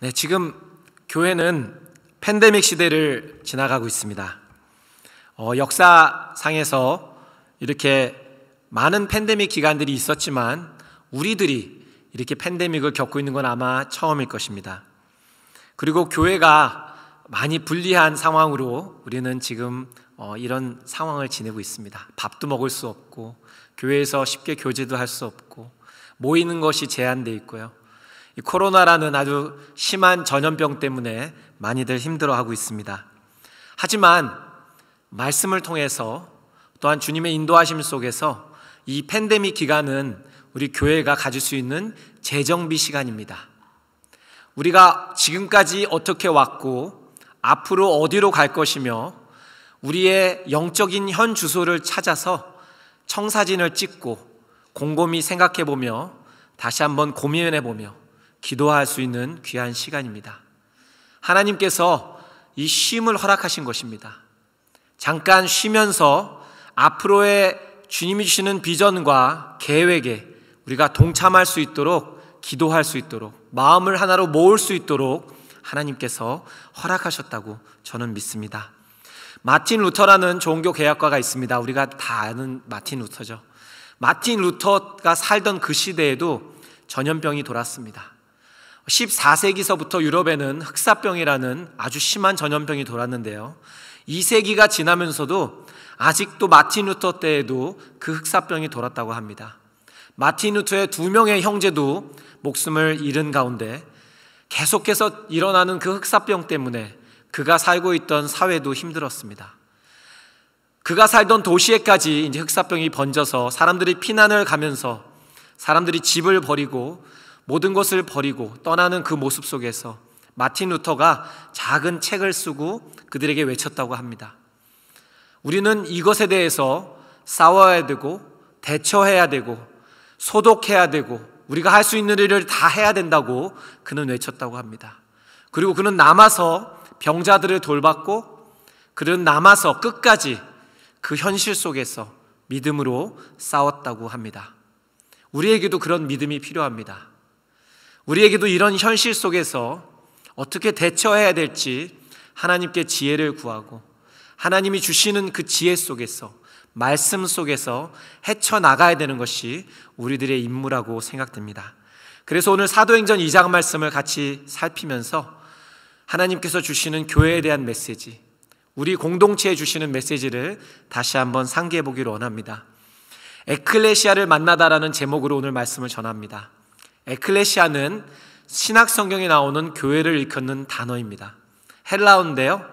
네, 지금 교회는 팬데믹 시대를 지나가고 있습니다. 역사상에서 이렇게 많은 팬데믹 기간들이 있었지만 우리들이 이렇게 팬데믹을 겪고 있는 건 아마 처음일 것입니다. 그리고 교회가 많이 불리한 상황으로 우리는 지금 이런 상황을 지내고 있습니다. 밥도 먹을 수 없고 교회에서 쉽게 교제도 할 수 없고 모이는 것이 제한되어 있고요. 이 코로나라는 아주 심한 전염병 때문에 많이들 힘들어하고 있습니다. 하지만 말씀을 통해서 또한 주님의 인도하심 속에서 이 팬데믹 기간은 우리 교회가 가질 수 있는 재정비 시간입니다. 우리가 지금까지 어떻게 왔고 앞으로 어디로 갈 것이며 우리의 영적인 현 주소를 찾아서 청사진을 찍고 곰곰이 생각해보며 다시 한번 고민해보며 기도할 수 있는 귀한 시간입니다. 하나님께서 이 쉼을 허락하신 것입니다. 잠깐 쉬면서 앞으로의 주님이 주시는 비전과 계획에 우리가 동참할 수 있도록, 기도할 수 있도록, 마음을 하나로 모을 수 있도록 하나님께서 허락하셨다고 저는 믿습니다. 마틴 루터라는 종교 개혁가가 있습니다. 우리가 다 아는 마틴 루터죠. 마틴 루터가 살던 그 시대에도 전염병이 돌았습니다. 14세기서부터 유럽에는 흑사병이라는 아주 심한 전염병이 돌았는데요. 2세기가 지나면서도 아직도 마틴 루터 때에도 그 흑사병이 돌았다고 합니다. 마틴 루터의 2명의 형제도 목숨을 잃은 가운데 계속해서 일어나는 그 흑사병 때문에 그가 살고 있던 사회도 힘들었습니다. 그가 살던 도시에까지 이제 흑사병이 번져서 사람들이 피난을 가면서 사람들이 집을 버리고 모든 것을 버리고 떠나는 그 모습 속에서 마틴 루터가 작은 책을 쓰고 그들에게 외쳤다고 합니다. 우리는 이것에 대해서 싸워야 되고 대처해야 되고 소독해야 되고 우리가 할 수 있는 일을 다 해야 된다고 그는 외쳤다고 합니다. 그리고 그는 남아서 병자들을 돌봤고 그는 남아서 끝까지 그 현실 속에서 믿음으로 싸웠다고 합니다. 우리에게도 그런 믿음이 필요합니다. 우리에게도 이런 현실 속에서 어떻게 대처해야 될지 하나님께 지혜를 구하고 하나님이 주시는 그 지혜 속에서 말씀 속에서 헤쳐나가야 되는 것이 우리들의 임무라고 생각됩니다. 그래서 오늘 사도행전 2장 말씀을 같이 살피면서 하나님께서 주시는 교회에 대한 메시지, 우리 공동체에 주시는 메시지를 다시 한번 상기해 보기를 원합니다. 에클레시아를 만나다라는 제목으로 오늘 말씀을 전합니다. 에클레시아는 신약 성경에 나오는 교회를 일컫는 단어입니다. 헬라어인데요,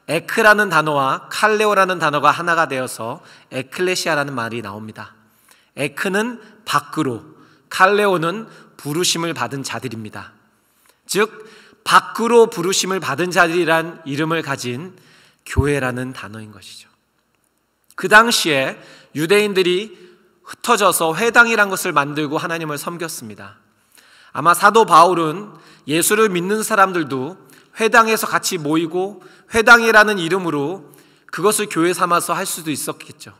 에크라는 단어와 칼레오라는 단어가 하나가 되어서 에클레시아라는 말이 나옵니다. 에크는 밖으로, 칼레오는 부르심을 받은 자들입니다. 즉 밖으로 부르심을 받은 자들이란 이름을 가진 교회라는 단어인 것이죠. 그 당시에 유대인들이 흩어져서 회당이란 것을 만들고 하나님을 섬겼습니다. 아마 사도 바울은 예수를 믿는 사람들도 회당에서 같이 모이고 회당이라는 이름으로 그것을 교회 삼아서 할 수도 있었겠죠.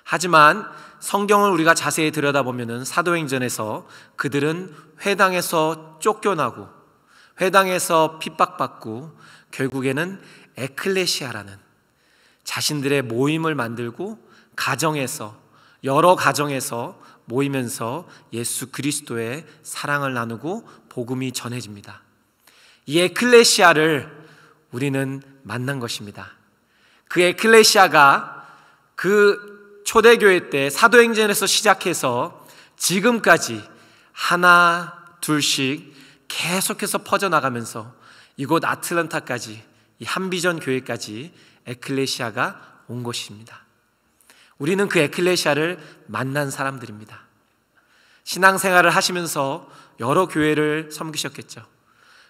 하지만 성경을 우리가 자세히 들여다보면 사도행전에서 그들은 회당에서 쫓겨나고 회당에서 핍박받고 결국에는 에클레시아라는 자신들의 모임을 만들고 가정에서, 여러 가정에서 모이면서 예수 그리스도의 사랑을 나누고 복음이 전해집니다. 이 에클레시아를 우리는 만난 것입니다. 그 에클레시아가 그 초대교회 때 사도행전에서 시작해서 지금까지 하나 둘씩 계속해서 퍼져나가면서 이곳 아틀란타까지, 이 한비전 교회까지 에클레시아가 온 것입니다. 우리는 그 에클레시아를 만난 사람들입니다. 신앙생활을 하시면서 여러 교회를 섬기셨겠죠.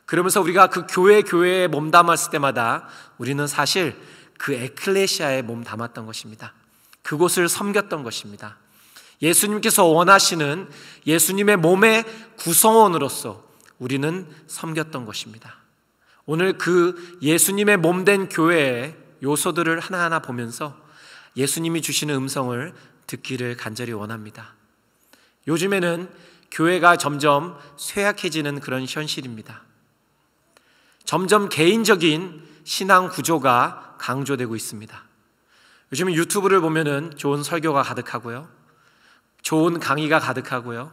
그러면서 우리가 그 교회에 몸담았을 때마다 우리는 사실 그 에클레시아에 몸담았던 것입니다. 그곳을 섬겼던 것입니다. 예수님께서 원하시는 예수님의 몸의 구성원으로서 우리는 섬겼던 것입니다. 오늘 그 예수님의 몸된 교회의 요소들을 하나하나 보면서 예수님이 주시는 음성을 듣기를 간절히 원합니다. 요즘에는 교회가 점점 쇠약해지는 그런 현실입니다. 점점 개인적인 신앙 구조가 강조되고 있습니다. 요즘 유튜브를 보면은 좋은 설교가 가득하고요, 좋은 강의가 가득하고요,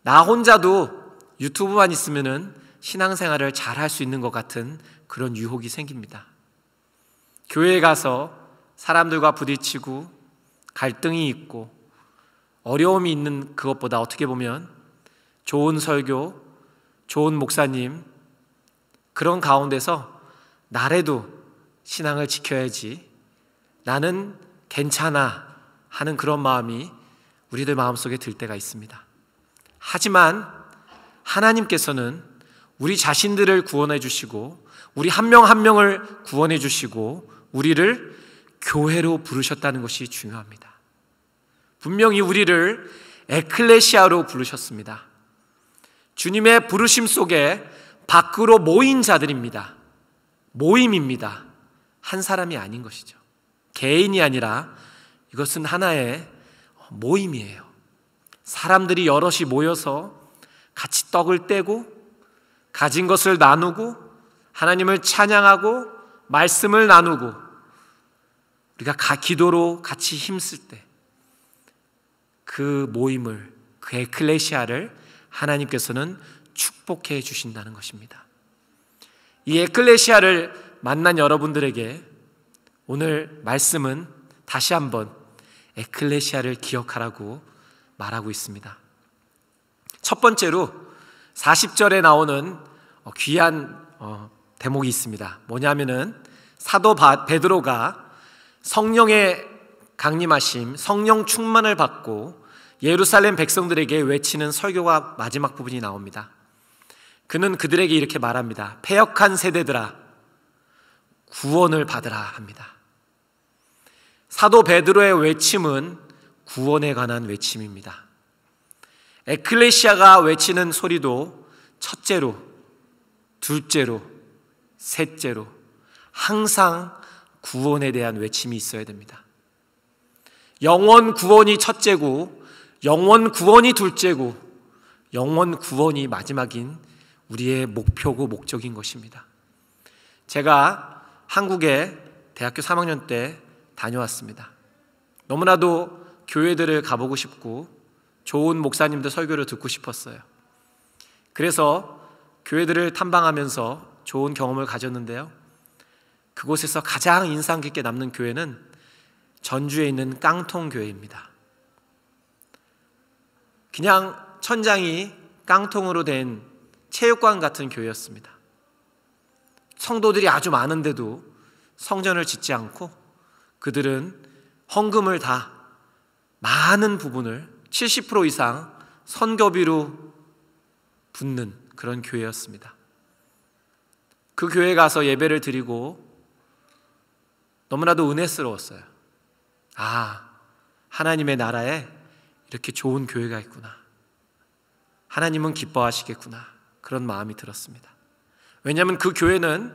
나 혼자도 유튜브만 있으면은 신앙생활을 잘 할 수 있는 것 같은 그런 유혹이 생깁니다. 교회에 가서 사람들과 부딪히고 갈등이 있고 어려움이 있는 그것보다 어떻게 보면 좋은 설교, 좋은 목사님, 그런 가운데서 나라도 신앙을 지켜야지, 나는 괜찮아 하는 그런 마음이 우리들 마음속에 들 때가 있습니다. 하지만 하나님께서는 우리 자신들을 구원해 주시고 우리 한 명 한 명을 구원해 주시고 우리를 교회로 부르셨다는 것이 중요합니다. 분명히 우리를 에클레시아로 부르셨습니다. 주님의 부르심 속에 밖으로 모인 자들입니다. 모임입니다. 한 사람이 아닌 것이죠. 개인이 아니라 이것은 하나의 모임이에요. 사람들이 여럿이 모여서 같이 떡을 떼고 가진 것을 나누고 하나님을 찬양하고 말씀을 나누고 우리가 기도로 같이 힘쓸 때 그 모임을, 그 에클레시아를 하나님께서는 축복해 주신다는 것입니다. 이 에클레시아를 만난 여러분들에게 오늘 말씀은 다시 한번 에클레시아를 기억하라고 말하고 있습니다. 첫 번째로 40절에 나오는 귀한 대목이 있습니다. 뭐냐면은 사도 베드로가 성령의 강림하심, 성령 충만을 받고 예루살렘 백성들에게 외치는 설교가 마지막 부분이 나옵니다. 그는 그들에게 이렇게 말합니다. 패역한 세대들아, 구원을 받으라 합니다. 사도 베드로의 외침은 구원에 관한 외침입니다. 에클레시아가 외치는 소리도 첫째로, 둘째로, 셋째로 항상 구원에 대한 외침이 있어야 됩니다. 영원 구원이 첫째고, 영원 구원이 둘째고, 영원 구원이 마지막인 우리의 목표고 목적인 것입니다. 제가 한국에 대학교 3학년 때 다녀왔습니다. 너무나도 교회들을 가보고 싶고 좋은 목사님들 설교를 듣고 싶었어요. 그래서 교회들을 탐방하면서 좋은 경험을 가졌는데요, 그곳에서 가장 인상 깊게 남는 교회는 전주에 있는 깡통교회입니다. 그냥 천장이 깡통으로 된 체육관 같은 교회였습니다. 성도들이 아주 많은데도 성전을 짓지 않고 그들은 헌금을 다 많은 부분을 70% 이상 선교비로 붓는 그런 교회였습니다. 그 교회에 가서 예배를 드리고 너무나도 은혜스러웠어요. 아, 하나님의 나라에 이렇게 좋은 교회가 있구나. 하나님은 기뻐하시겠구나. 그런 마음이 들었습니다. 왜냐하면 그 교회는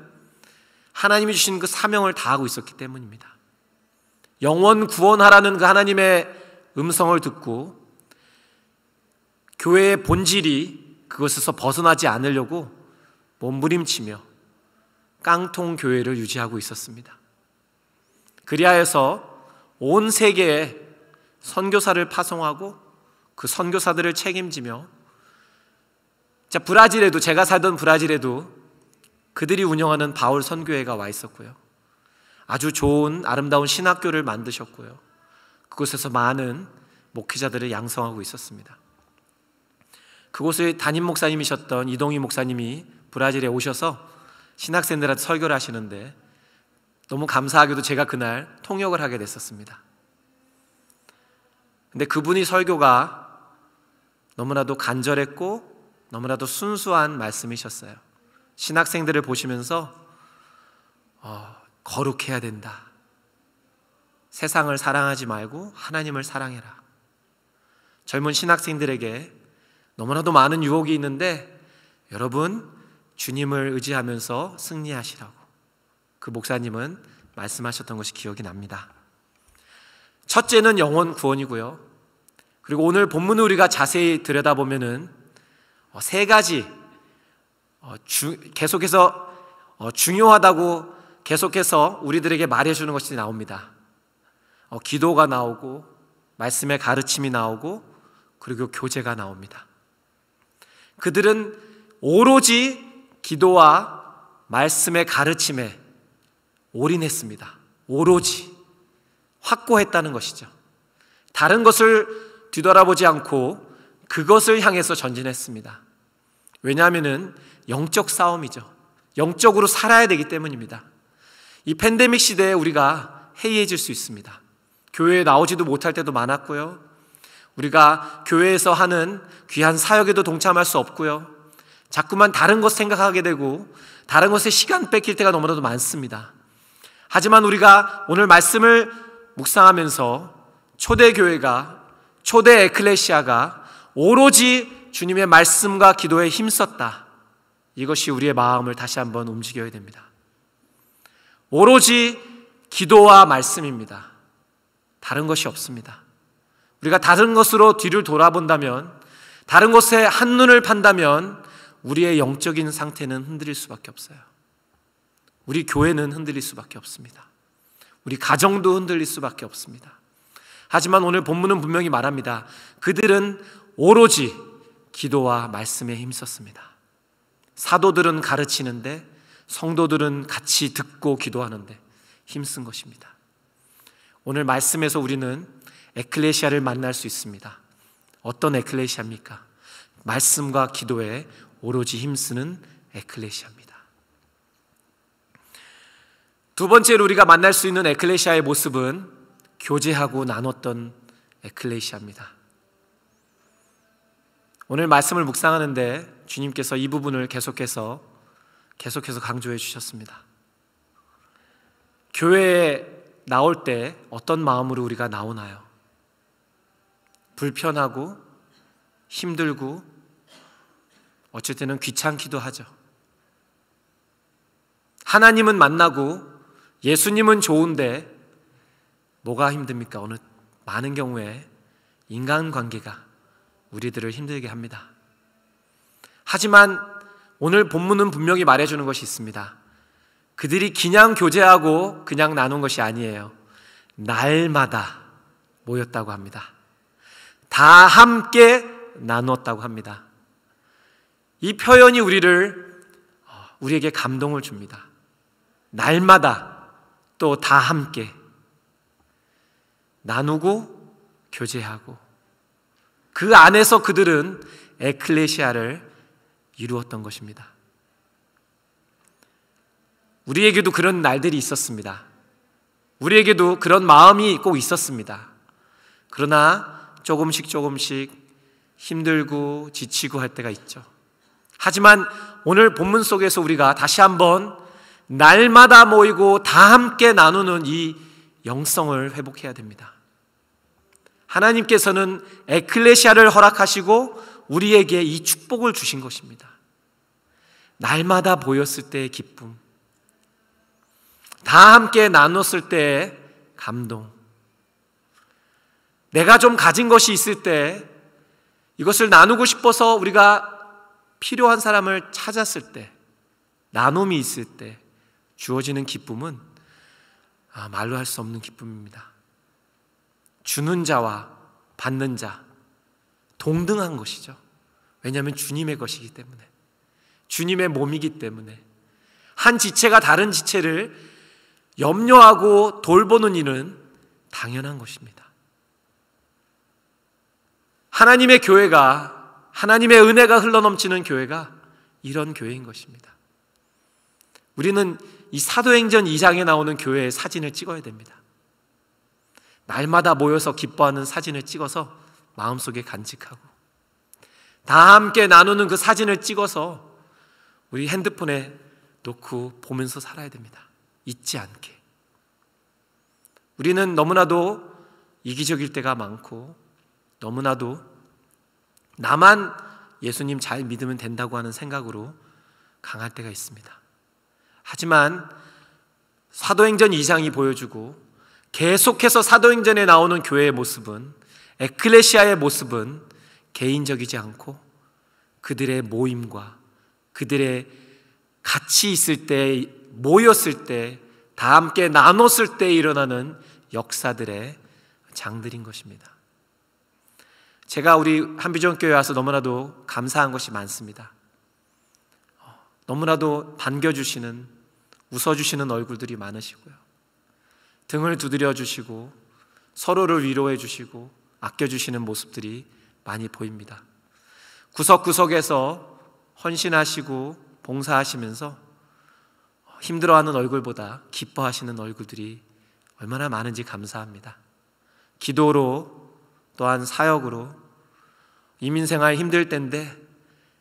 하나님이 주신 그 사명을 다하고 있었기 때문입니다. 영원 구원하라는 그 하나님의 음성을 듣고 교회의 본질이 그것에서 벗어나지 않으려고 몸부림치며 깡통교회를 유지하고 있었습니다. 그리하여서 온 세계에 선교사를 파송하고 그 선교사들을 책임지며, 브라질에도, 제가 살던 브라질에도 그들이 운영하는 바울 선교회가 와 있었고요, 아주 좋은 아름다운 신학교를 만드셨고요, 그곳에서 많은 목회자들을 양성하고 있었습니다. 그곳의 담임 목사님이셨던 이동희 목사님이 브라질에 오셔서 신학생들한테 설교를 하시는데 너무 감사하게도 제가 그날 통역을 하게 됐었습니다. 근데 그분이 설교가 너무나도 간절했고 너무나도 순수한 말씀이셨어요. 신학생들을 보시면서 거룩해야 된다. 세상을 사랑하지 말고 하나님을 사랑해라. 젊은 신학생들에게 너무나도 많은 유혹이 있는데 여러분, 주님을 의지하면서 승리하시라고 그 목사님은 말씀하셨던 것이 기억이 납니다. 첫째는 영원 구원이고요, 그리고 오늘 본문을 우리가 자세히 들여다보면은 세 가지 계속해서 중요하다고 계속해서 우리들에게 말해주는 것이 나옵니다. 기도가 나오고 말씀의 가르침이 나오고 그리고 교제가 나옵니다. 그들은 오로지 기도와 말씀의 가르침에 올인했습니다. 오로지 확고했다는 것이죠. 다른 것을 뒤돌아보지 않고 그것을 향해서 전진했습니다. 왜냐하면 영적 싸움이죠. 영적으로 살아야 되기 때문입니다. 이 팬데믹 시대에 우리가 해이해질 수 있습니다. 교회에 나오지도 못할 때도 많았고요. 우리가 교회에서 하는 귀한 사역에도 동참할 수 없고요. 자꾸만 다른 것 생각하게 되고 다른 것에 시간 뺏길 때가 너무나도 많습니다. 하지만 우리가 오늘 말씀을 묵상하면서 초대교회가, 초대 에클레시아가 오로지 주님의 말씀과 기도에 힘썼다. 이것이 우리의 마음을 다시 한번 움직여야 됩니다. 오로지 기도와 말씀입니다. 다른 것이 없습니다. 우리가 다른 것으로 뒤를 돌아본다면, 다른 것에 한눈을 판다면 우리의 영적인 상태는 흔들릴 수밖에 없어요. 우리 교회는 흔들릴 수밖에 없습니다. 우리 가정도 흔들릴 수밖에 없습니다. 하지만 오늘 본문은 분명히 말합니다. 그들은 오로지 기도와 말씀에 힘썼습니다. 사도들은 가르치는데 성도들은 같이 듣고 기도하는데 힘쓴 것입니다. 오늘 말씀에서 우리는 에클레시아를 만날 수 있습니다. 어떤 에클레시아입니까? 말씀과 기도에 오로지 힘쓰는 에클레시아입니다. 두 번째로 우리가 만날 수 있는 에클레시아의 모습은 교제하고 나눴던 에클레시아입니다. 오늘 말씀을 묵상하는데 주님께서 이 부분을 계속해서 강조해 주셨습니다. 교회에 나올 때 어떤 마음으로 우리가 나오나요? 불편하고 힘들고 어쩔 때는 귀찮기도 하죠. 하나님은 만나고 예수님은 좋은데 뭐가 힘듭니까? 많은 경우에 인간관계가 우리들을 힘들게 합니다. 하지만 오늘 본문은 분명히 말해주는 것이 있습니다. 그들이 그냥 교제하고 그냥 나눈 것이 아니에요. 날마다 모였다고 합니다. 다 함께 나누었다고 합니다. 이 표현이 우리에게 감동을 줍니다. 날마다 또 다 함께 나누고 교제하고 그 안에서 그들은 에클레시아를 이루었던 것입니다. 우리에게도 그런 날들이 있었습니다. 우리에게도 그런 마음이 꼭 있었습니다. 그러나 조금씩 힘들고 지치고 할 때가 있죠. 하지만 오늘 본문 속에서 우리가 다시 한번 날마다 모이고 다 함께 나누는 이 영성을 회복해야 됩니다. 하나님께서는 에클레시아를 허락하시고 우리에게 이 축복을 주신 것입니다. 날마다 모였을 때의 기쁨, 다 함께 나눴을 때의 감동, 내가 좀 가진 것이 있을 때 이것을 나누고 싶어서 우리가 필요한 사람을 찾았을 때, 나눔이 있을 때 주어지는 기쁨은 말로 할 수 없는 기쁨입니다. 주는 자와 받는 자 동등한 것이죠. 왜냐하면 주님의 것이기 때문에, 주님의 몸이기 때문에 한 지체가 다른 지체를 염려하고 돌보는 일은 당연한 것입니다. 하나님의 교회가, 하나님의 은혜가 흘러넘치는 교회가 이런 교회인 것입니다. 우리는 이 사도행전 2장에 나오는 교회의 사진을 찍어야 됩니다. 날마다 모여서 기뻐하는 사진을 찍어서 마음속에 간직하고 다 함께 나누는 그 사진을 찍어서 우리 핸드폰에 놓고 보면서 살아야 됩니다. 잊지 않게. 우리는 너무나도 이기적일 때가 많고 너무나도 나만 예수님 잘 믿으면 된다고 하는 생각으로 강할 때가 있습니다. 하지만 사도행전 2장이 보여주고 계속해서 사도행전에 나오는 교회의 모습은, 에클레시아의 모습은 개인적이지 않고 그들의 모임과 그들의 같이 있을 때, 모였을 때, 다 함께 나눴을 때 일어나는 역사들의 장들인 것입니다. 제가 우리 한비전교회 와서 너무나도 감사한 것이 많습니다. 너무나도 반겨주시는, 웃어주시는 얼굴들이 많으시고요. 등을 두드려 주시고 서로를 위로해 주시고 아껴주시는 모습들이 많이 보입니다. 구석구석에서 헌신하시고 봉사하시면서 힘들어하는 얼굴보다 기뻐하시는 얼굴들이 얼마나 많은지 감사합니다. 기도로 또한 사역으로 이민생활 힘들 때인데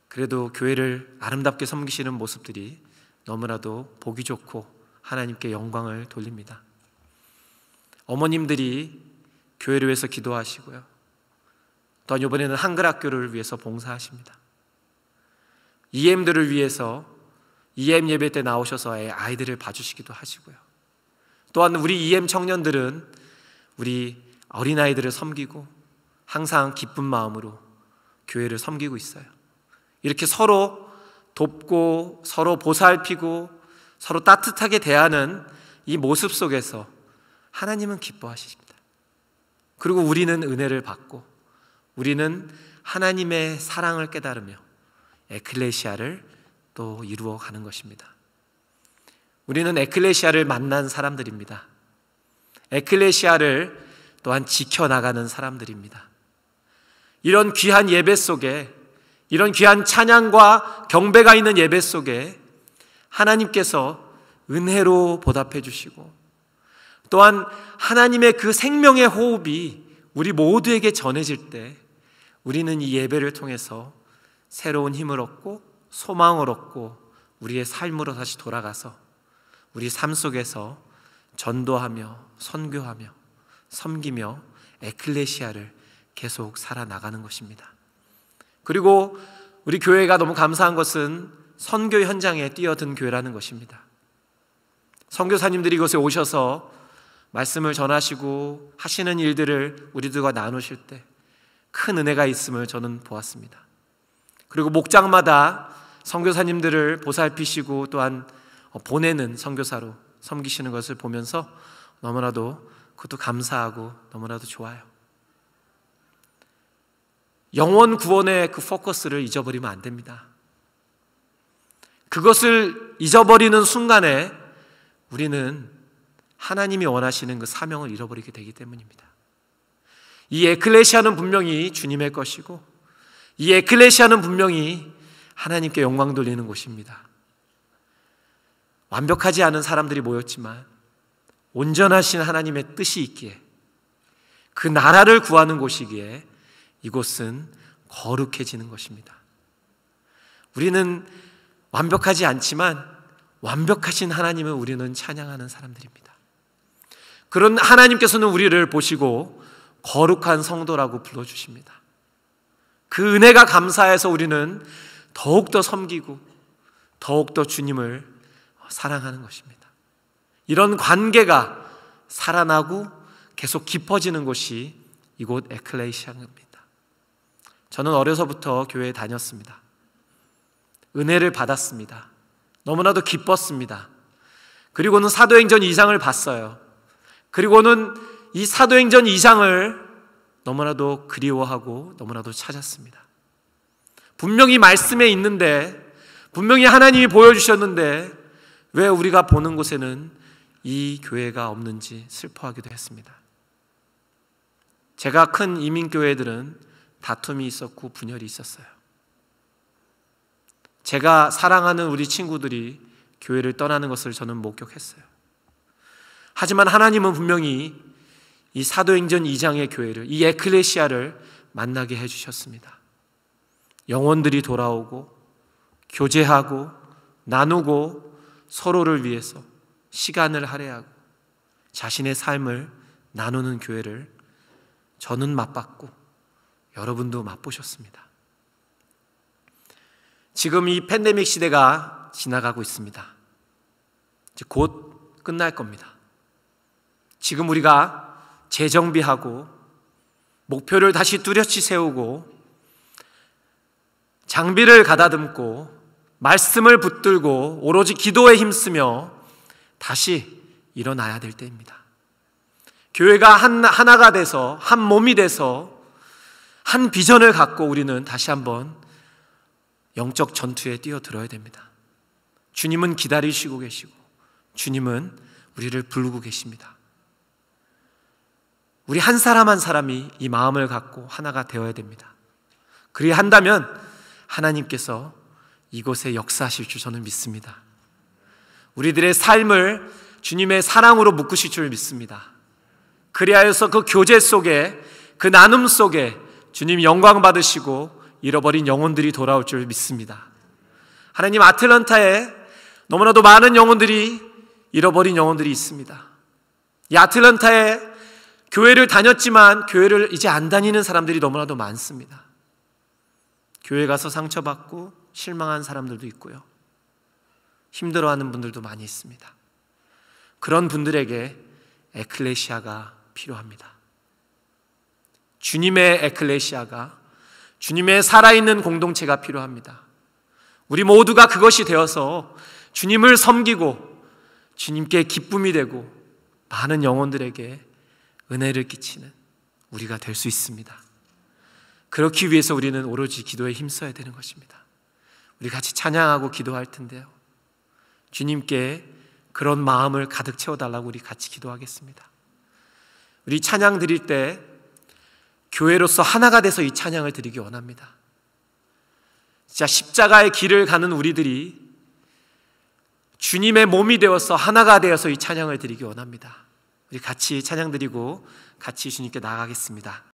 그래도 교회를 아름답게 섬기시는 모습들이 너무나도 보기 좋고 하나님께 영광을 돌립니다. 어머님들이 교회를 위해서 기도하시고요. 또한 이번에는 한글학교를 위해서 봉사하십니다. EM들을 위해서 EM 예배 때 나오셔서 아이들을 봐주시기도 하시고요. 또한 우리 EM 청년들은 우리 어린아이들을 섬기고 항상 기쁜 마음으로 교회를 섬기고 있어요. 이렇게 서로 돕고 서로 보살피고 서로 따뜻하게 대하는 이 모습 속에서 하나님은 기뻐하십니다. 그리고 우리는 은혜를 받고 우리는 하나님의 사랑을 깨달으며 에클레시아를 또 이루어가는 것입니다. 우리는 에클레시아를 만난 사람들입니다. 에클레시아를 또한 지켜나가는 사람들입니다. 이런 귀한 예배 속에, 이런 귀한 찬양과 경배가 있는 예배 속에 하나님께서 은혜로 보답해 주시고 또한 하나님의 그 생명의 호흡이 우리 모두에게 전해질 때 우리는 이 예배를 통해서 새로운 힘을 얻고 소망을 얻고 우리의 삶으로 다시 돌아가서 우리 삶 속에서 전도하며 선교하며 섬기며 에클레시아를 계속 살아나가는 것입니다. 그리고 우리 교회가 너무 감사한 것은 선교 현장에 뛰어든 교회라는 것입니다. 선교사님들이 이곳에 오셔서 말씀을 전하시고 하시는 일들을 우리들과 나누실 때 큰 은혜가 있음을 저는 보았습니다. 그리고 목장마다 선교사님들을 보살피시고 또한 보내는 선교사로 섬기시는 것을 보면서 너무나도 그것도 감사하고 너무나도 좋아요. 영원 구원의 그 포커스를 잊어버리면 안 됩니다. 그것을 잊어버리는 순간에 우리는 하나님이 원하시는 그 사명을 잃어버리게 되기 때문입니다. 이 에클레시아는 분명히 주님의 것이고 이 에클레시아는 분명히 하나님께 영광 돌리는 곳입니다. 완벽하지 않은 사람들이 모였지만 온전하신 하나님의 뜻이 있기에 그 나라를 구하는 곳이기에 이곳은 거룩해지는 것입니다. 우리는 완벽하지 않지만 완벽하신 하나님을 우리는 찬양하는 사람들입니다. 그런 하나님께서는 우리를 보시고 거룩한 성도라고 불러주십니다. 그 은혜가 감사해서 우리는 더욱더 섬기고 더욱더 주님을 사랑하는 것입니다. 이런 관계가 살아나고 계속 깊어지는 곳이 이곳 에클레시아입니다. 저는 어려서부터 교회에 다녔습니다. 은혜를 받았습니다. 너무나도 기뻤습니다. 그리고는 사도행전 2장을 봤어요. 그리고는 이 사도행전 2장을 너무나도 그리워하고 너무나도 찾았습니다. 분명히 말씀에 있는데 분명히 하나님이 보여주셨는데 왜 우리가 보는 곳에는 이 교회가 없는지 슬퍼하기도 했습니다. 제가 큰 이민교회들은 다툼이 있었고 분열이 있었어요. 제가 사랑하는 우리 친구들이 교회를 떠나는 것을 저는 목격했어요. 하지만 하나님은 분명히 이 사도행전 2장의 교회를, 이 에클레시아를 만나게 해주셨습니다. 영혼들이 돌아오고 교제하고 나누고 서로를 위해서 시간을 할애하고 자신의 삶을 나누는 교회를 저는 맛봤고 여러분도 맛보셨습니다. 지금 이 팬데믹 시대가 지나가고 있습니다. 이제 곧 끝날 겁니다. 지금 우리가 재정비하고 목표를 다시 뚜렷이 세우고 장비를 가다듬고 말씀을 붙들고 오로지 기도에 힘쓰며 다시 일어나야 될 때입니다. 교회가 하나가 돼서, 한 몸이 돼서 한 비전을 갖고 우리는 다시 한번 영적 전투에 뛰어들어야 됩니다. 주님은 기다리시고 계시고 주님은 우리를 부르고 계십니다. 우리 한 사람 한 사람이 이 마음을 갖고 하나가 되어야 됩니다. 그리 한다면 하나님께서 이곳에 역사하실 줄 저는 믿습니다. 우리들의 삶을 주님의 사랑으로 묶으실 줄 믿습니다. 그리하여서 그 교제 속에, 그 나눔 속에 주님 영광 받으시고 잃어버린 영혼들이 돌아올 줄 믿습니다. 하나님, 아틀란타에 너무나도 많은 영혼들이, 잃어버린 영혼들이 있습니다. 이 아틀란타에 교회를 다녔지만 교회를 이제 안 다니는 사람들이 너무나도 많습니다. 교회 가서 상처받고 실망한 사람들도 있고요. 힘들어하는 분들도 많이 있습니다. 그런 분들에게 에클레시아가 필요합니다. 주님의 에클레시아가, 주님의 살아있는 공동체가 필요합니다. 우리 모두가 그것이 되어서 주님을 섬기고 주님께 기쁨이 되고 많은 영혼들에게 은혜를 끼치는 우리가 될 수 있습니다. 그렇기 위해서 우리는 오로지 기도에 힘써야 되는 것입니다. 우리 같이 찬양하고 기도할 텐데요, 주님께 그런 마음을 가득 채워달라고 우리 같이 기도하겠습니다. 우리 찬양 드릴 때 교회로서 하나가 돼서 이 찬양을 드리기 원합니다. 진짜 십자가의 길을 가는 우리들이 주님의 몸이 되어서 하나가 되어서 이 찬양을 드리기 원합니다. 우리 같이 찬양 드리고 같이 주님께 나아가겠습니다.